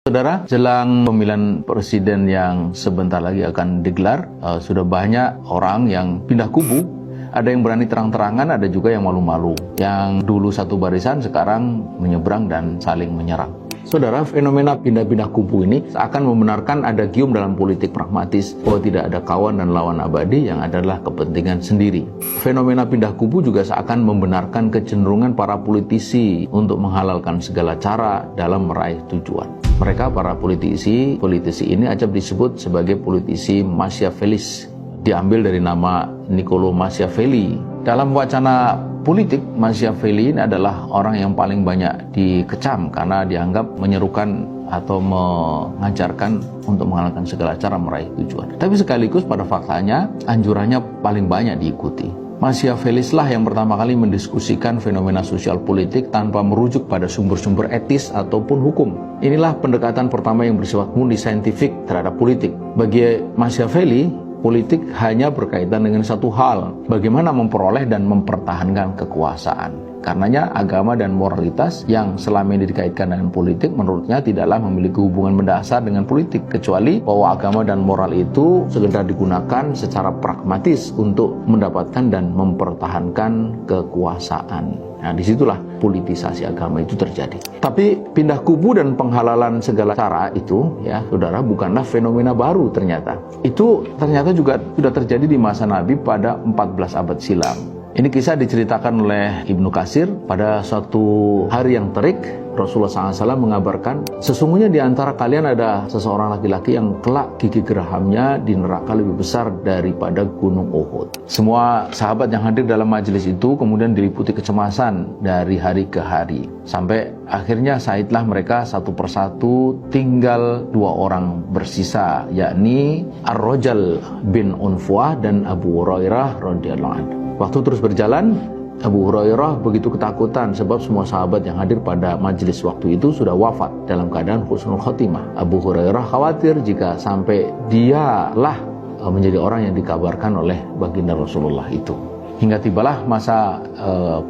Saudara, jelang pemilihan presiden yang sebentar lagi akan digelar, sudah banyak orang yang pindah kubu. Ada yang berani terang-terangan, ada juga yang malu-malu. Yang dulu satu barisan, sekarang menyeberang dan saling menyerang. Saudara, fenomena pindah-pindah kubu ini seakan membenarkan ada gium dalam politik pragmatis bahwa tidak ada kawan dan lawan abadi, yang adalah kepentingan sendiri. Fenomena pindah kubu juga seakan membenarkan kecenderungan para politisi untuk menghalalkan segala cara dalam meraih tujuan. Mereka, para politisi ini acap disebut sebagai politisi Machiavellis, diambil dari nama Niccolo Machiavelli. Dalam wacana politik, Machiavelli ini adalah orang yang paling banyak dikecam karena dianggap menyerukan atau mengajarkan untuk menghalalkan segala cara meraih tujuan. Tapi sekaligus pada faktanya anjurannya paling banyak diikuti. Machiavellis lah yang pertama kali mendiskusikan fenomena sosial politik tanpa merujuk pada sumber-sumber etis ataupun hukum. Inilah pendekatan pertama yang bersifat murni saintifik terhadap politik. Bagi Machiavelli, politik hanya berkaitan dengan satu hal, bagaimana memperoleh dan mempertahankan kekuasaan. Karenanya agama dan moralitas yang selama ini dikaitkan dengan politik menurutnya tidaklah memiliki hubungan mendasar dengan politik, kecuali bahwa agama dan moral itu sekedar digunakan secara pragmatis untuk mendapatkan dan mempertahankan kekuasaan. Nah, disitulah politisasi agama itu terjadi. Tapi pindah kubu dan penghalalan segala cara itu, ya saudara, bukanlah fenomena baru ternyata. Itu ternyata juga sudah terjadi di masa Nabi pada 14 abad silam. Ini kisah diceritakan oleh Ibnu Katsir. Pada suatu hari yang terik, Rasulullah SAW mengabarkan, sesungguhnya di antara kalian ada seseorang laki-laki yang kelak gigi gerahamnya di neraka lebih besar daripada gunung Uhud. Semua sahabat yang hadir dalam majelis itu kemudian diliputi kecemasan dari hari ke hari. Sampai akhirnya sahidlah mereka satu persatu, tinggal dua orang bersisa, yakni Ar-Rajal bin Unfuah dan Abu Hurairah radhiyallahu anhu. Waktu terus berjalan, Abu Hurairah begitu ketakutan sebab semua sahabat yang hadir pada majelis waktu itu sudah wafat dalam keadaan husnul khotimah. Abu Hurairah khawatir jika sampai dialah menjadi orang yang dikabarkan oleh baginda Rasulullah itu. Hingga tibalah masa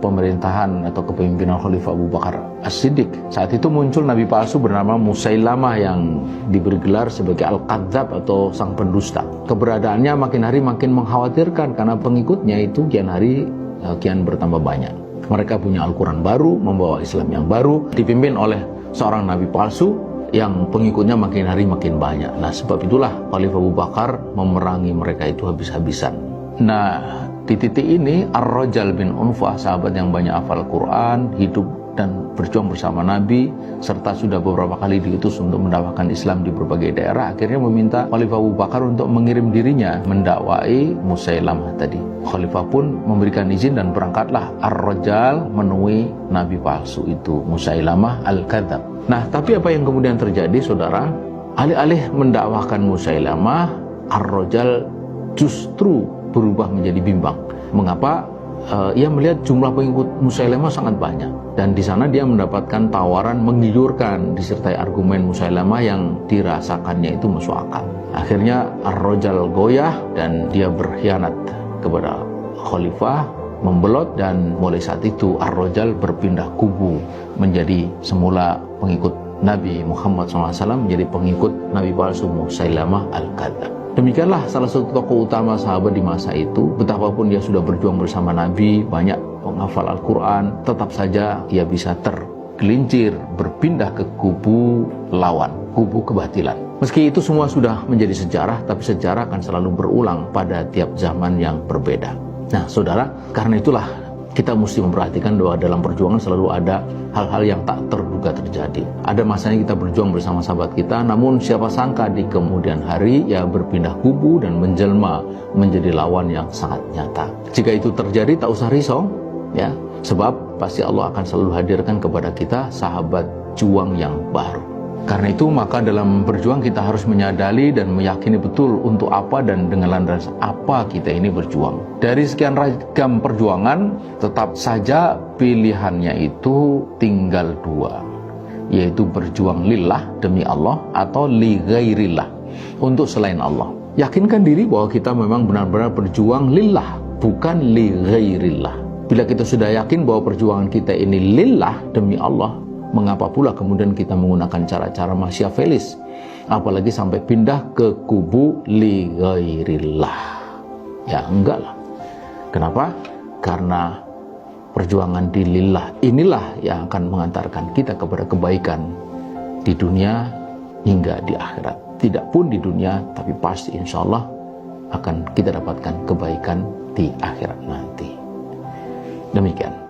pemerintahan atau kepemimpinan Khalifah Abu Bakar As-Siddiq. Saat itu muncul nabi palsu bernama Musailamah yang diberi gelar sebagai Al-Kadzab atau sang pendusta. Keberadaannya makin hari makin mengkhawatirkan karena pengikutnya itu kian bertambah banyak. Mereka punya Al-Quran baru, membawa Islam yang baru, dipimpin oleh seorang nabi palsu yang pengikutnya makin hari makin banyak. Nah, sebab itulah Khalifah Abu Bakar memerangi mereka itu habis-habisan. Nah, di titik ini Ar-Rajal bin Unfuah, sahabat yang banyak hafal Quran, hidup dan berjuang bersama Nabi, serta sudah beberapa kali diutus untuk mendakwahkan Islam di berbagai daerah, akhirnya meminta Khalifah Abu Bakar untuk mengirim dirinya mendakwai Musailamah tadi. Khalifah pun memberikan izin dan berangkatlah Ar-Rajal menemui nabi palsu itu, Musailamah Al-Kadzab. Nah, tapi apa yang kemudian terjadi, saudara? Alih-alih mendakwahkan Musailamah, Ar-Rajal justru berubah menjadi bimbang. Mengapa? Ia melihat jumlah pengikut Musailamah sangat banyak, dan di sana dia mendapatkan tawaran menggiurkan disertai argumen Musailamah yang dirasakannya itu masuk akal. Akhirnya Ar-Rajal goyah dan dia berkhianat kepada Khalifah, membelot, dan mulai saat itu Ar-Rajal berpindah kubu menjadi semula pengikut Nabi Muhammad SAW menjadi pengikut nabi palsu Musailamah Al-Kadzab. Demikianlah salah satu tokoh utama sahabat di masa itu. Betapapun dia sudah berjuang bersama Nabi, banyak menghafal Al-Quran, tetap saja ia bisa tergelincir berpindah ke kubu lawan, kubu kebatilan. Meski itu semua sudah menjadi sejarah, tapi sejarah akan selalu berulang pada tiap zaman yang berbeda. Nah, saudara, karena itulah kita mesti memperhatikan bahwa dalam perjuangan selalu ada hal-hal yang tak terduga terjadi. Ada masanya kita berjuang bersama sahabat kita, namun siapa sangka di kemudian hari ia berpindah kubu dan menjelma menjadi lawan yang sangat nyata. Jika itu terjadi, tak usah risau, ya, sebab pasti Allah akan selalu hadirkan kepada kita sahabat juang yang baru. Karena itu maka dalam berjuang kita harus menyadari dan meyakini betul untuk apa dan dengan landasan apa kita ini berjuang. Dari sekian ragam perjuangan, tetap saja pilihannya itu tinggal dua, yaitu berjuang lillah, demi Allah, atau li ghairillah, untuk selain Allah. Yakinkan diri bahwa kita memang benar-benar berjuang lillah, bukan li ghairillah. Bila kita sudah yakin bahwa perjuangan kita ini lillah, demi Allah, Mengapa pula kemudian kita menggunakan cara-cara Machiavellis, apalagi sampai pindah ke kubu li ghairillah? Ya enggak lah. Kenapa? Karena perjuangan di lillah inilah yang akan mengantarkan kita kepada kebaikan di dunia hingga di akhirat. Tidak pun di dunia, tapi pasti insya Allah akan kita dapatkan kebaikan di akhirat nanti. Demikian.